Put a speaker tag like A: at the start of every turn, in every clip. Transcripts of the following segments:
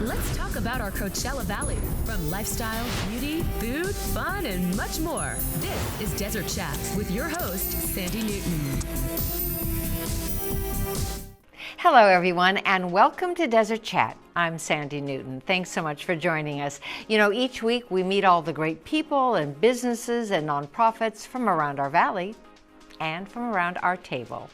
A: Let's talk about our Coachella Valley. From lifestyle, beauty, food, fun, and much more. This is Desert Chat with your host, Sandy Newton.
B: Hello, everyone, and welcome to Desert Chat. I'm Sandy Newton. Thanks so much for joining us. You know, each week we meet all the great people and businesses and nonprofits from around our valley and from around our table.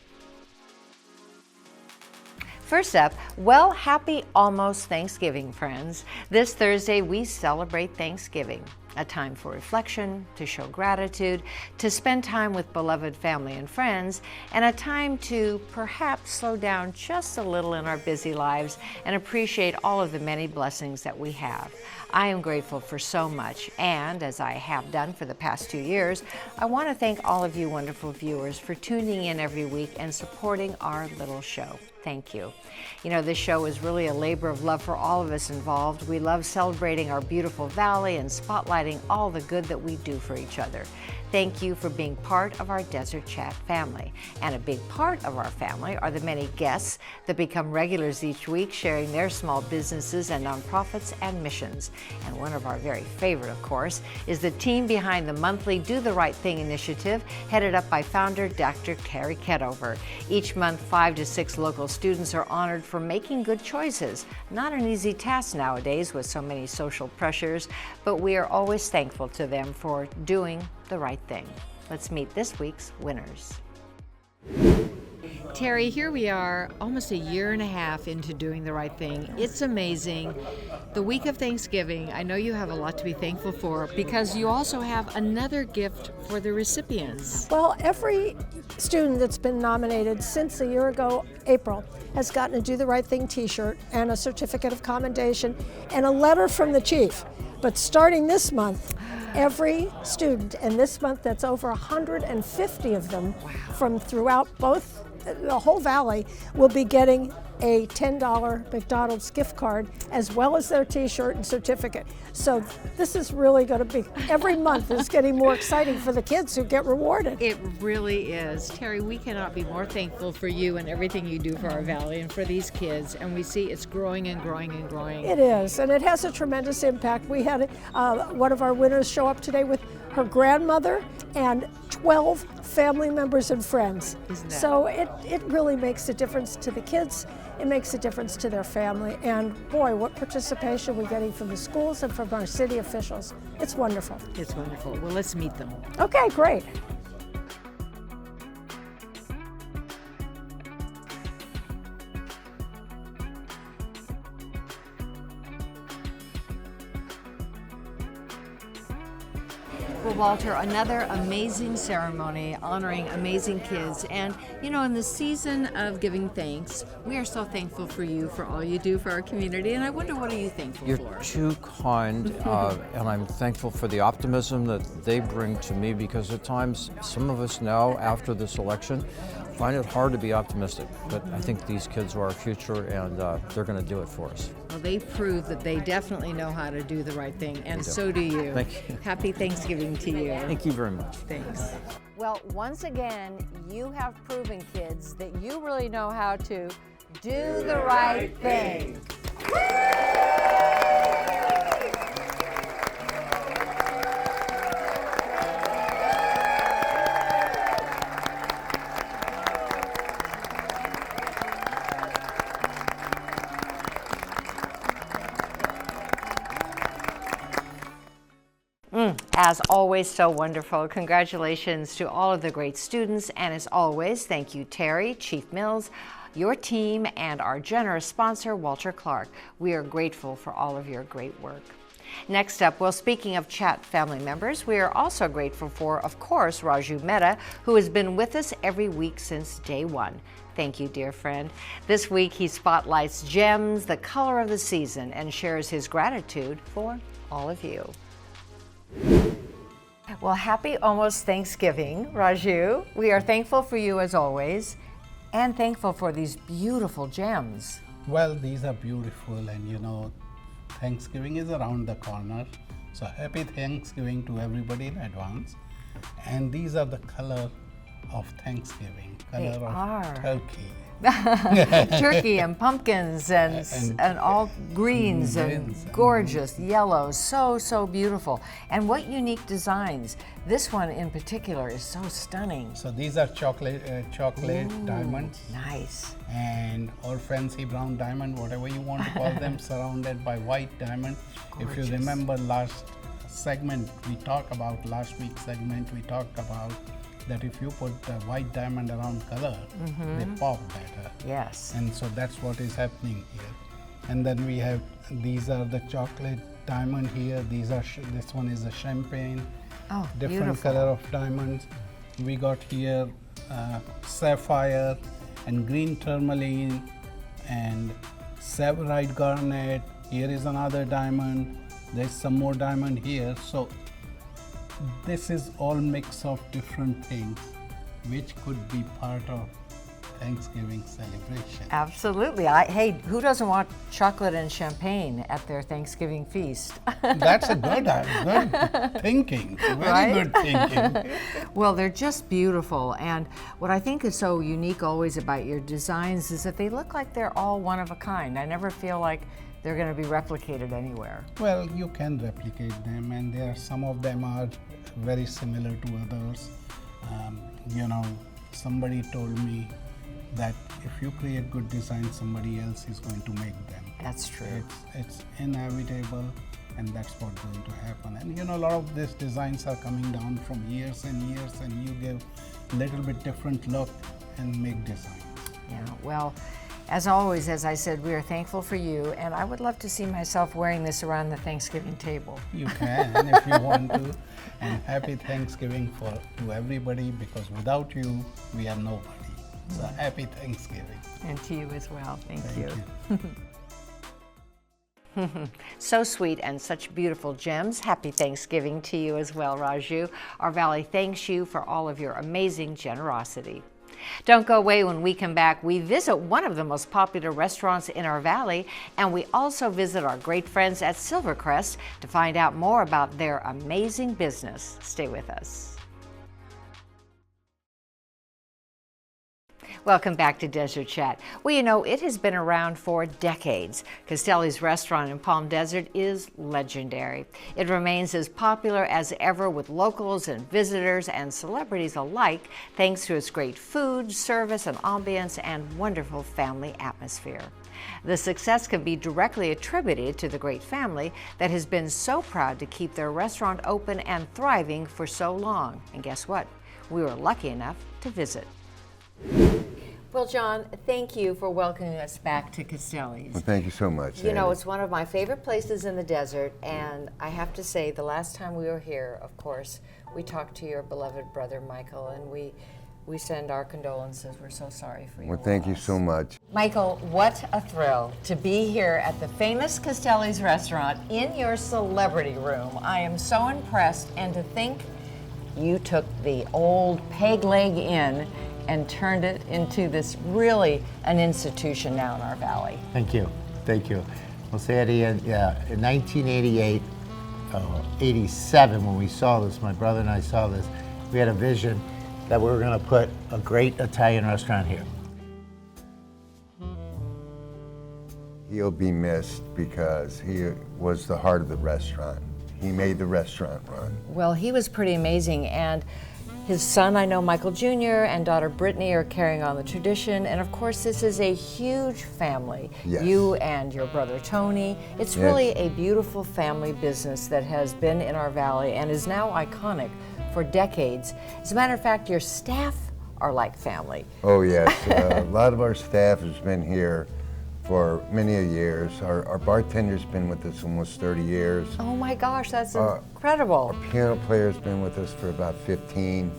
B: First up, well, happy almost Thanksgiving, friends. This Thursday, we celebrate Thanksgiving, a time for reflection, to show gratitude, to spend time with beloved family and friends, and a time to perhaps slow down just a little in our busy lives and appreciate all of the many blessings that we have. I am grateful for so much, and as I have done for the past 2 years, I want to thank all of you wonderful viewers for tuning in every week and supporting our little show. Thank you. You know, this show is really a labor of love for all of us involved. We love celebrating our beautiful valley and spotlighting all the good that we do for each other. Thank you for being part of our Desert Chat family. And a big part of our family are the many guests that become regulars each week, sharing their small businesses and nonprofits and missions. And one of our very favorite, of course, is the team behind the monthly Do the Right Thing initiative, headed up by founder Dr. Terry Ketover. Each month, 5 to 6 local students are honored for making good choices. Not an easy task nowadays with so many social pressures, but we are always thankful to them for doing the right thing. Let's meet this week's winners. Terry, here we are, almost a year and a half into doing the right thing. It's amazing. The week of Thanksgiving, I know you have a lot to be thankful for because you also have another gift for the recipients.
C: Well, every student that's been nominated since a year ago, April, has gotten a Do the Right Thing t-shirt and a certificate of commendation and a letter from the chief. But starting this month, every student, and this month that's over 150 of them from throughout the whole valley, will be getting a $10 McDonald's gift card as well as their t-shirt and certificate. So this is really going to be, every month is getting more exciting for the kids who get rewarded.
B: It really is. Terry, we cannot be more thankful for you and everything you do for our valley and for these kids. And we see it's growing and growing and growing.
C: It is, and it has a tremendous impact. We had one of our winners show up today with her grandmother and 12 family members and friends. So it really makes a difference to the kids. It makes a difference to their family. And boy, what participation we're getting from the schools and from our city officials. It's wonderful.
B: It's wonderful. Well, let's meet them.
C: Okay, great.
B: Well, Walter, another amazing ceremony honoring amazing kids. And, you know, in the season of giving thanks, we are so thankful for you, for all you do for our community. And I wonder, what are you thankful for?
D: You're too kind, and I'm thankful for the optimism that they bring to me, because at times, some of us now, after this election, find it hard to be optimistic. But I think these kids are our future, and they're going to do it for us.
B: Well, they prove that they definitely know how to do the right thing, and so do you.
D: Thank you.
B: Happy Thanksgiving to you.
D: Thank you very much.
B: Thanks.
E: Well, once again, you have proven, kids, that you really know how to do the right thing.
B: As always, so wonderful. Congratulations to all of the great students. And as always, thank you, Terry, Chief Mills, your team, and our generous sponsor, Walter Clark. We are grateful for all of your great work. Next up, well, speaking of Chat family members, we are also grateful for, of course, Raju Mehta, who has been with us every week since day one. Thank you, dear friend. This week, he spotlights gems, the color of the season, and shares his gratitude for all of you. Well, happy almost Thanksgiving, Raju. We are thankful for you as always, and thankful for these beautiful gems.
F: Well, these are beautiful, and you know, Thanksgiving is around the corner. So happy Thanksgiving to everybody in advance. And these are the color of Thanksgiving, color of turkey.
B: Turkey and pumpkins and all greens and gorgeous yellows. So beautiful. And what unique designs. This one in particular is so stunning.
F: So these are chocolate diamonds.
B: Nice.
F: And or fancy brown diamond, whatever you want to call them, surrounded by white diamond. If you remember last week's segment, we talked about that if you put the white diamond around color, they pop better.
B: Yes.
F: And so that's what is happening here. And then we have, these are the chocolate diamond here. These are, this one is a champagne.
B: Oh,
F: different
B: beautiful.
F: color of diamonds. We got here sapphire and green tourmaline and severite garnet. Here is another diamond. There's some more diamond here. So this is all mix of different things which could be part of Thanksgiving celebration.
B: Absolutely. Hey, who doesn't want chocolate and champagne at their Thanksgiving feast?
F: That's a good thinking, very good thinking.
B: Well, they're just beautiful. And what I think is so unique always about your designs is that they look like they're all one of a kind. I never feel like they're going to be replicated anywhere.
F: Well, you can replicate them, and some of them are very similar to others. Somebody told me that if you create good designs, somebody else is going to make them.
B: That's true.
F: It's inevitable, and that's what's going to happen. And a lot of these designs are coming down from years and years, and you give a little bit different look and make designs.
B: Yeah, well, as always, as I said, we are thankful for you, and I would love to see myself wearing this around the Thanksgiving table.
F: You can if you want to. And happy Thanksgiving to everybody, because without you, we are nobody. So happy Thanksgiving.
B: And to you as well. Thank you.
F: you.
B: So sweet and such beautiful gems. Happy Thanksgiving to you as well, Raju. Our Valley thanks you for all of your amazing generosity. Don't go away. When we come back, we visit one of the most popular restaurants in our valley, and we also visit our great friends at Silvercrest to find out more about their amazing business. Stay with us. Welcome back to Desert Chat. Well, it has been around for decades. Castell's restaurant in Palm Desert is legendary. It remains as popular as ever with locals and visitors and celebrities alike, thanks to its great food, service, and ambience and wonderful family atmosphere. The success can be directly attributed to the great family that has been so proud to keep their restaurant open and thriving for so long. And guess what? We were lucky enough to visit. Well, John, thank you for welcoming us back to Castell's.
G: Well, thank you so much.
B: It's one of my favorite places in the desert, and I have to say, the last time we were here, of course, we talked to your beloved brother, Michael, and we send our condolences. We're so sorry for you.
G: Well, thank you so much.
B: Michael, what a thrill to be here at the famous Castell's restaurant in your celebrity room. I am so impressed, and to think you took the old Peg Leg Inn and turned it into this really an institution now in our valley.
H: Thank you. Well, Sandy, in 1988, 87, when we saw this, my brother and I saw this, we had a vision that we were going to put a great Italian restaurant here.
G: He'll be missed because he was the heart of the restaurant. He made the restaurant run.
B: Well, he was pretty amazing, and his son, I know, Michael Jr., and daughter Brittany are carrying on the tradition. And of course, this is a huge family.
G: Yes.
B: You and your brother Tony. It's really a beautiful family business that has been in our valley and is now iconic for decades. As a matter of fact, your staff are like family.
G: Oh, yes. A lot of our staff has been here for many years. Our bartender's been with us almost 30 years.
B: Oh my gosh, that's incredible.
G: Our piano player's been with us for about 15.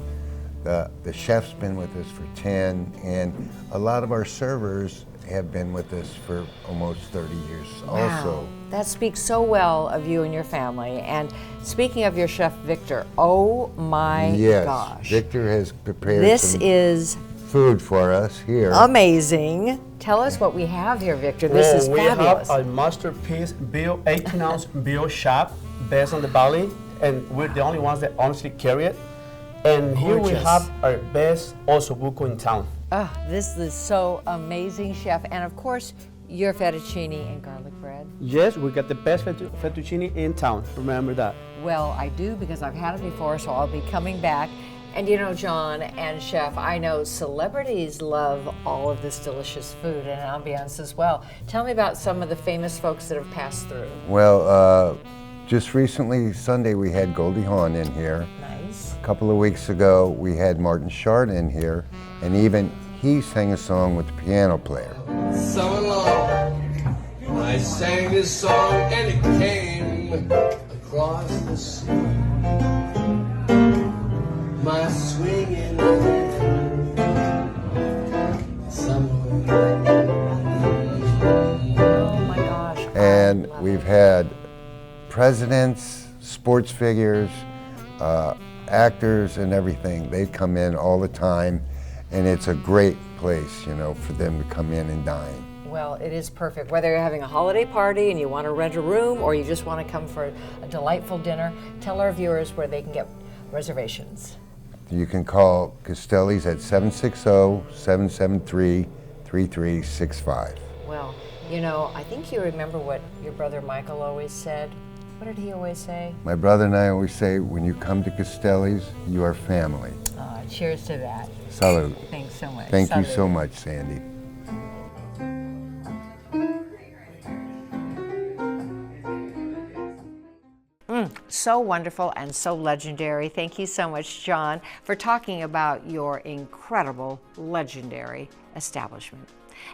G: The chef's been with us for 10. And a lot of our servers have been with us for almost 30 years also.
B: Wow. That speaks so well of you and your family. And speaking of your chef, Victor, oh my gosh.
G: Victor has prepared
B: this is
G: food for us here.
B: Amazing. Tell us what we have here, Victor. This is fabulous.
I: We have a masterpiece 18-ounce veal chop based on the valley, and we're the only ones that honestly carry it. And here we have our best ossobuco in town.
B: Oh, this is so amazing, Chef. And of course, your fettuccine and garlic bread.
I: Yes, we got the best fettuccine in town. Remember that.
B: Well, I do because I've had it before, so I'll be coming back. And you know, John and Chef, I know celebrities love all of this delicious food and ambiance as well. Tell me about some of the famous folks that have passed through.
G: Well, just recently, Sunday, we had Goldie Hawn in here.
B: Nice.
G: A couple of weeks ago, we had Martin Short in here, and even he sang a song with the piano player.
J: So long, I sang this song and it came across the sea. My swinging somewhere.
B: Oh my gosh.
G: And we've had presidents, sports figures, actors and everything. They come in all the time, and it's a great place, you know, for them to come in and dine.
B: Well, it is perfect. Whether you're having a holiday party and you want to rent a room or you just want to come for a delightful dinner, tell our viewers where they can get reservations.
G: You can call Castelli's at 760-773-3365.
B: Well, you know, I think you remember what your brother Michael always said. What did he always say?
G: My brother and I always say, when you come to Castelli's, you are family.
B: Cheers to that.
G: Salud.
B: Thanks so much.
G: Thank you
B: Salud.
G: so much, Sandy.
B: So wonderful and so legendary. Thank you so much, John, for talking about your incredible, legendary establishment.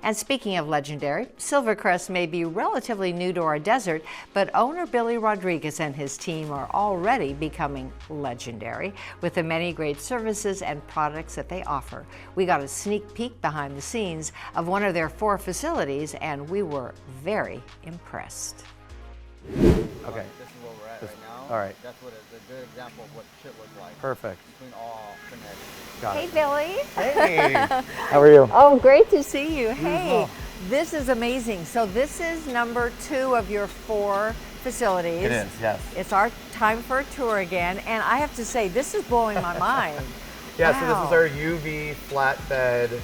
B: And speaking of legendary, Silvercrest may be relatively new to our desert, but owner Billy Rodriguez and his team are already becoming legendary with the many great services and products that they offer. We got a sneak peek behind the scenes of one of their 4 facilities, and we were very impressed.
K: Okay. This is where we're at right now.
H: All right.
K: That's what a good example of what shit looks like.
H: Perfect.
K: Between all connected.
H: Got
B: Hey,
H: it.
B: Billy.
H: Hey. How are you?
B: Oh, great to see you. Hey, this is amazing. So this is number 2 of your 4 facilities.
H: It is, yes.
B: It's our time for a tour again, and I have to say, this is blowing my mind.
L: Yeah,
B: Wow.
L: so this is our UV flatbed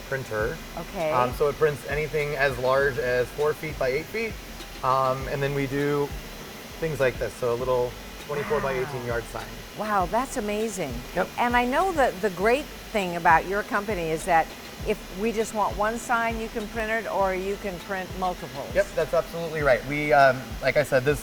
L: printer.
B: Okay.
L: So it prints anything as large as 4 feet by 8 feet. And then we do things like this, so a little 24 by 18 yard sign.
B: Wow, that's amazing.
L: Yep.
B: And I know that the great thing about your company is that if we just want one sign, you can print it, or you can print multiples.
L: Yep, that's absolutely right. We, like I said, this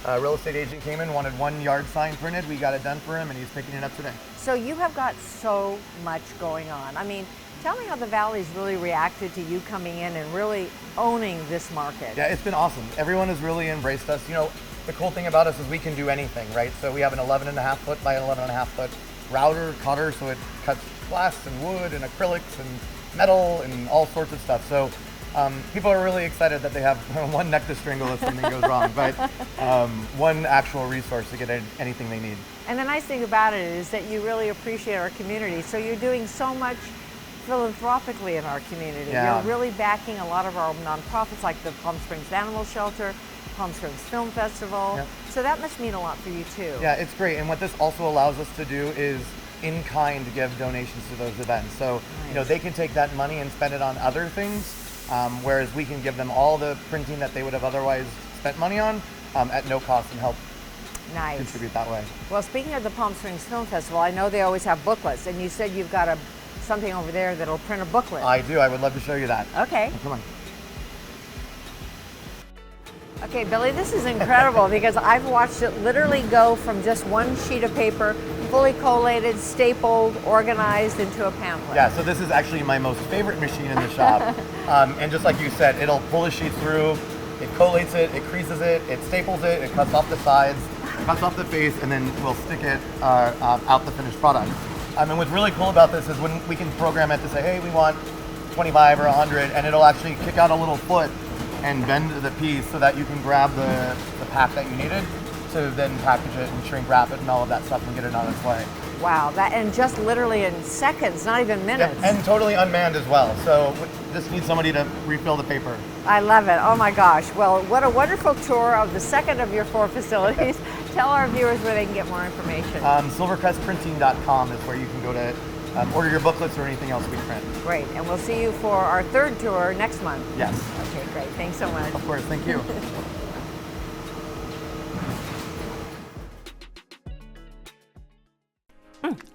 L: real estate agent came in, wanted 1 yard sign printed. We got it done for him, and he's picking it up today.
B: So you have got so much going on. I mean, tell me how the Valley's really reacted to you coming in and really owning this market.
L: Yeah, it's been awesome. Everyone has really embraced us. You know, the cool thing about us is we can do anything, right? So we have an 11.5 foot by 11.5 foot router, cutter, so it cuts glass and wood and acrylics and metal and all sorts of stuff. So people are really excited that they have one neck to strangle if something goes wrong, but one actual resource to get anything they need.
B: And the nice thing about it is that you really appreciate our community. So you're doing so much philanthropically in our community.
L: Yeah.
B: You're really backing a lot of our nonprofits like the Palm Springs Animal Shelter, Palm Springs Film Festival.
L: Yep.
B: So that must mean a lot for you too.
L: Yeah, it's great. And what this also allows us to do is in kind give donations to those events. So, you know, they can take that money and spend it on other things, whereas we can give them all the printing that they would have otherwise spent money on at no cost and help contribute that way.
B: Well, speaking of the Palm Springs Film Festival, I know they always have booklets, and you said you've got something over there that'll print a booklet.
L: I do. I would love to show you that.
B: Okay.
L: Oh, come on.
B: Okay, Billy, this is incredible because I've watched it literally go from just one sheet of paper, fully collated, stapled, organized into a pamphlet.
L: Yeah, so this is actually my most favorite machine in the shop. And just like you said, it'll pull the sheet through, it collates it, it creases it, it staples it, it cuts off the sides, cuts off the face, and then we'll stick it out the finished product. And what's really cool about this is when we can program it to say, hey, we want 25 or 100, and it'll actually kick out a little foot and bend the piece so that you can grab the pack that you needed to then package it and shrink wrap it and all of that stuff and get it on its way.
B: Wow, that, and just literally in seconds, not even minutes.
L: Yep, and totally unmanned as well. So just need somebody to refill the paper.
B: I love it. Oh my gosh. Well, what a wonderful tour of the second of your 4 facilities. Tell our viewers where they can get more information.
L: Silvercrestprinting.com is where you can go to order your booklets or anything else we print.
E: Great, and we'll see you for our third tour next month.
L: Yes.
E: Okay, great. Thanks so much.
L: Of course, thank you.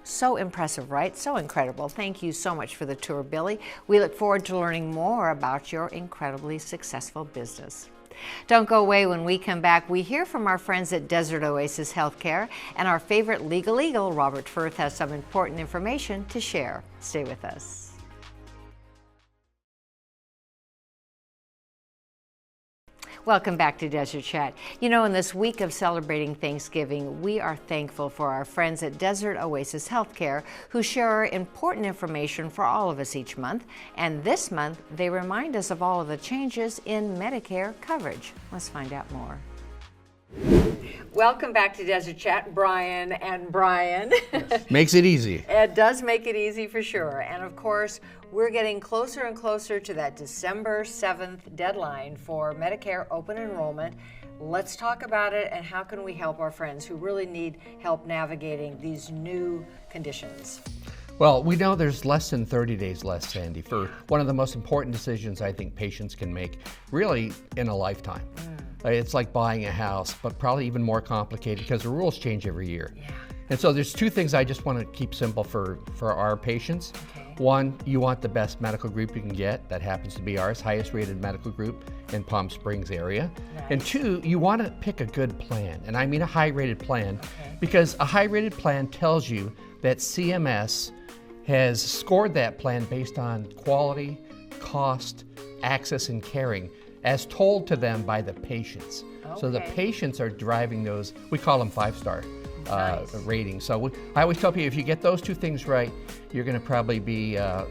B: So impressive, right? So incredible. Thank you so much for the tour, Billy. We look forward to learning more about your incredibly successful business. Don't go away. When we come back, we hear from our friends at Desert Oasis Healthcare, and our favorite legal eagle, Robert Firth, has some important information to share. Stay with us. Welcome back to Desert Chat. You know, in this week of celebrating Thanksgiving, we are thankful for our friends at Desert Oasis Healthcare who share important information for all of us each month. And this month, they remind us of all of the changes in Medicare coverage. Let's find out more. Welcome back to Desert Chat, Brian and Brian.
M: Yes. Makes it easy.
B: It does make it easy for sure. And of course, we're getting closer and closer to that December 7th deadline for Medicare open enrollment. Let's talk about it, and how can we help our friends who really need help navigating these new conditions?
M: Well, we know there's less than 30 days left, Sandy, for one of the most important decisions I think patients can make really in a lifetime. It's like buying a house, but probably even more complicated because the rules change every year.
B: Yeah.
M: And so there's two things I just want to keep simple for our patients.
B: Okay.
M: One, you want the best medical group you can get. That happens to be ours, highest rated medical group in Palm Springs area.
B: Nice.
M: And two, you want to pick a good plan. And I mean a high rated plan, because a high rated plan tells you that CMS has scored that plan based on quality, cost, access, and caring, as told to them by the patients.
B: Okay.
M: So the patients are driving those, we call them 5-star
B: Nice.
M: ratings. So I always tell people, if you get those two things right, you're going to probably be a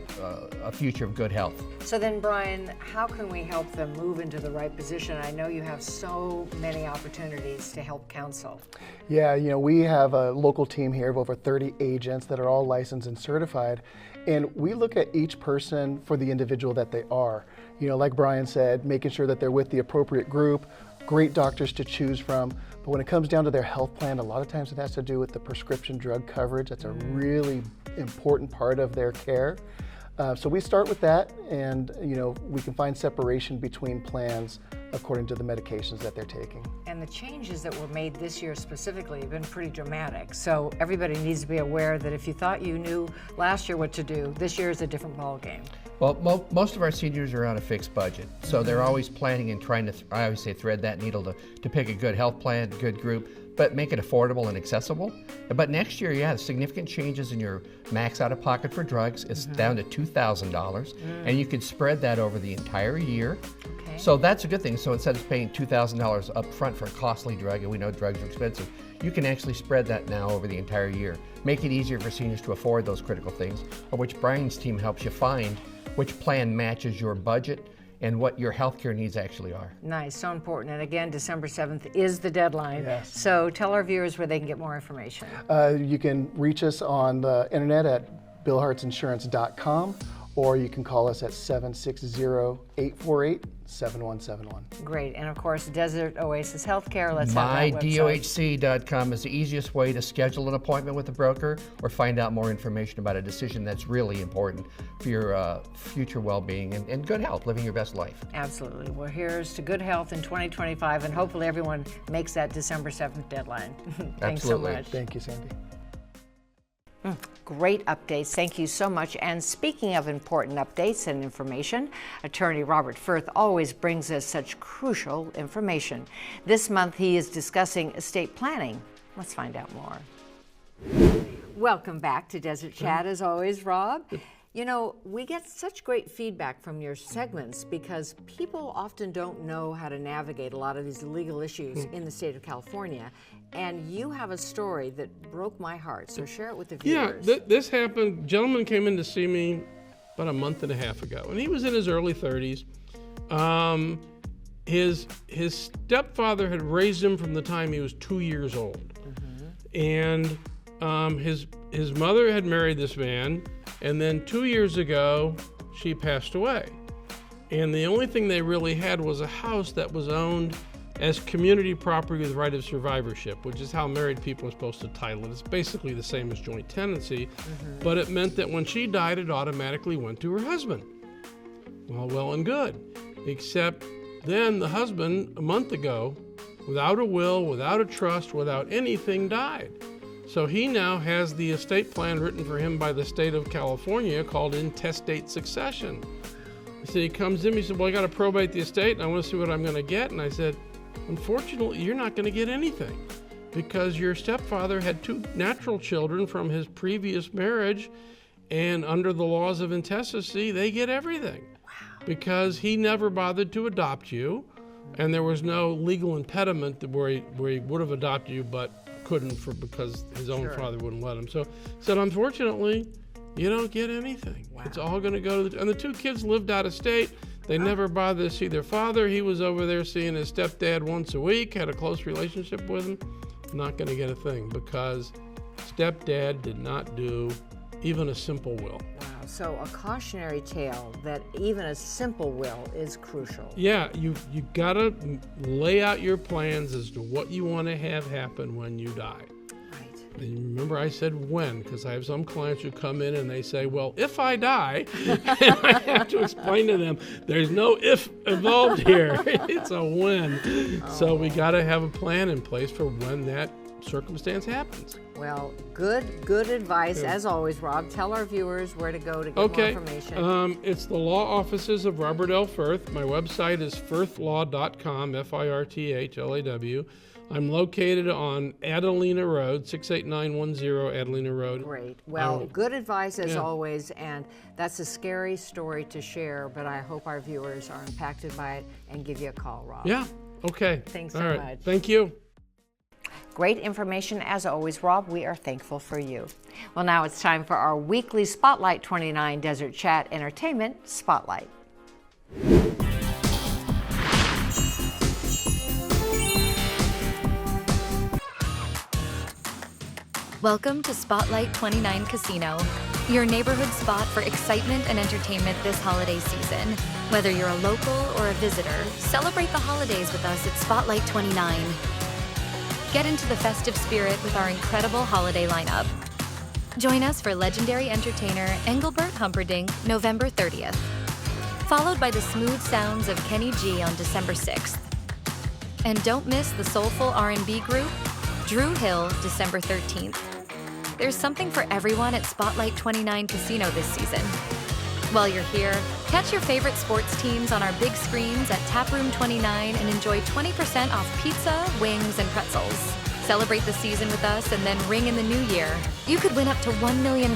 M: future of good health.
B: So then, Brian, how can we help them move into the right position? I know you have so many opportunities to help counsel.
N: Yeah, you know, we have a local team here of over 30 agents that are all licensed and certified, and we look at each person for the individual that they are. You know, like Brian said, making sure that they're with the appropriate group, great doctors to choose from. But when it comes down to their health plan, a lot of times it has to do with the prescription drug coverage. That's a really important part of their care. So we start with that, and you know, we can find separation between plans according to the medications that they're taking.
B: And the changes that were made this year specifically have been pretty dramatic. So everybody needs to be aware that if you thought you knew last year what to do, this year is a different ballgame.
M: Well, most of our seniors are on a fixed budget, so they're always planning and trying to, I always say, thread that needle to pick a good health plan, good group, but make it affordable and accessible. But next year, yeah, significant changes in your max out of pocket for drugs. It's down to $2,000, and you can spread that over the entire year.
B: Okay.
M: So that's a good thing. So instead of paying $2,000 up front for a costly drug, and we know drugs are expensive, you can actually spread that now over the entire year. Make it easier for seniors to afford those critical things, of which Brian's team helps you find which plan matches your budget and what your healthcare needs actually are.
B: Nice, so important. And again, December 7th is the deadline.
N: Yes.
B: So tell our viewers where they can get more information.
N: You can reach us on the internet at billhartsinsurance.com, or you can call us at 760-848-7171.
B: Great, and of course, Desert Oasis Healthcare, let's have that website.
M: MyDOHC.com is the easiest way to schedule an appointment with a broker or find out more information about a decision that's really important for your future well-being and good health, living your best life.
B: Absolutely. Well, here's to good health in 2025, and hopefully everyone makes that December 7th deadline. Thanks
M: Absolutely.
B: so much.
N: Thank you, Sandy.
B: Great updates. Thank you so much. And speaking of important updates and information, attorney Robert Firth always brings us such crucial information. This month he is discussing estate planning. Let's find out more. Welcome back to Desert Chat as always, Rob. You know, we get such great feedback from your segments because people often don't know how to navigate a lot of these legal issues in the state of California. And you have a story that broke my heart, so share it with the viewers.
O: Yeah, this happened. A gentleman came in to see me about a month and a half ago, and he was in his early 30s. His stepfather had raised him from the time he was 2 years old. And his mother had married this man, and then 2 years ago, she passed away. And the only thing they really had was a house that was owned as community property with right of survivorship, which is how married people are supposed to title it. It's basically the same as joint tenancy, but it meant that when she died, it automatically went to her husband. Well and good, except then the husband, a month ago, without a will, without a trust, without anything, died. So he now has the estate plan written for him by the state of California called intestate succession. So he comes in, he said, well, I got to probate the estate and I want to see what I'm going to get. And I said, unfortunately, you're not going to get anything because your stepfather had 2 natural children from his previous marriage, and under the laws of intestacy, they get everything. Wow. Because he never bothered to adopt you, and there was no legal impediment where he would have adopted you but couldn't because his own father wouldn't let him. So he said, unfortunately, you don't get anything. Wow. It's all going to go to and the 2 kids lived out of state. They never bothered to see their father. He was over there seeing his stepdad once a week, had a close relationship with him. Not going to get a thing because stepdad did not do even a simple will.
B: Wow, so a cautionary tale that even a simple will is crucial.
O: Yeah, you got to lay out your plans as to what you want to have happen when you die.
B: Right.
O: And remember I said when, because I have some clients who come in and they say, well, if I die, and I have to explain to them, there's no if involved here. It's a when. So we got to have a plan in place for when that circumstance happens.
B: Well, good advice as always, Rob. Tell our viewers where to go to get more information.
O: It's the law offices of Robert L. Firth. My website is firthlaw.com, Firthlaw. I'm located on Adelina Road, 68910 Adelina Road.
B: Great. Well, good advice as always, and that's a scary story to share, but I hope our viewers are impacted by it and give you a call, Rob.
O: Yeah, okay.
B: Thanks so much.
O: Thank you.
B: Great information as always, Rob. We are thankful for you. Well, now it's time for our weekly Spotlight 29 Desert Chat Entertainment Spotlight.
P: Welcome to Spotlight 29 Casino, your neighborhood spot for excitement and entertainment this holiday season. Whether you're a local or a visitor, celebrate the holidays with us at Spotlight 29. Get into the festive spirit with our incredible holiday lineup. Join us for legendary entertainer Engelbert Humperdinck November 30th, followed by the smooth sounds of Kenny G on December 6th. And don't miss the soulful R&B group Drew Hill December 13th. There's something for everyone at Spotlight 29 Casino this season. While you're here, catch your favorite sports teams on our big screens at Taproom 29 and enjoy 20% off pizza, wings, and pretzels. Celebrate the season with us and then ring in the new year. You could win up to $1 million.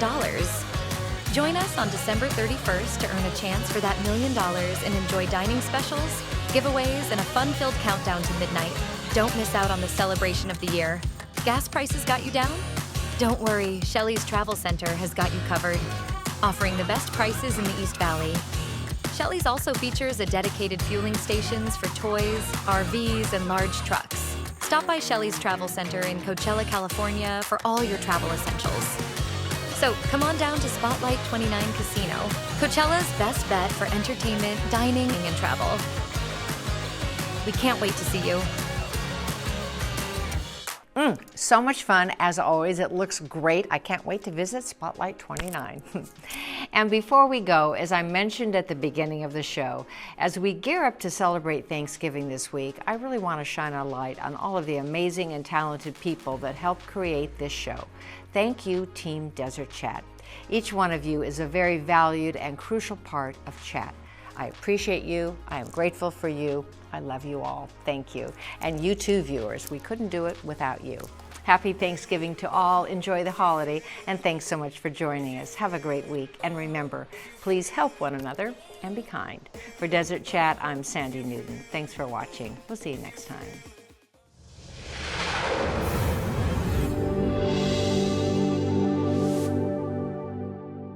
P: Join us on December 31st to earn a chance for that $1 million and enjoy dining specials, giveaways, and a fun-filled countdown to midnight. Don't miss out on the celebration of the year. Gas prices got you down? Don't worry, Shelley's Travel Center has got you covered, offering the best prices in the East Valley. Shelley's also features a dedicated fueling stations for toys, RVs, and large trucks. Stop by Shelley's Travel Center in Coachella, California for all your travel essentials. So come on down to Spotlight 29 Casino, Coachella's best bet for entertainment, dining, and travel. We can't wait to see you.
B: So much fun, as always. It looks great. I can't wait to visit Spotlight 29. And before we go, as I mentioned at the beginning of the show, as we gear up to celebrate Thanksgiving this week, I really want to shine a light on all of the amazing and talented people that helped create this show. Thank you, Team Desert Chat. Each one of you is a very valued and crucial part of Chat. I appreciate you. I am grateful for you. I love you all. Thank you. And you too, viewers. We couldn't do it without you. Happy Thanksgiving to all. Enjoy the holiday. And thanks so much for joining us. Have a great week. And remember, please help one another and be kind. For Desert Chat, I'm Sandy Newton. Thanks for watching. We'll see you next time.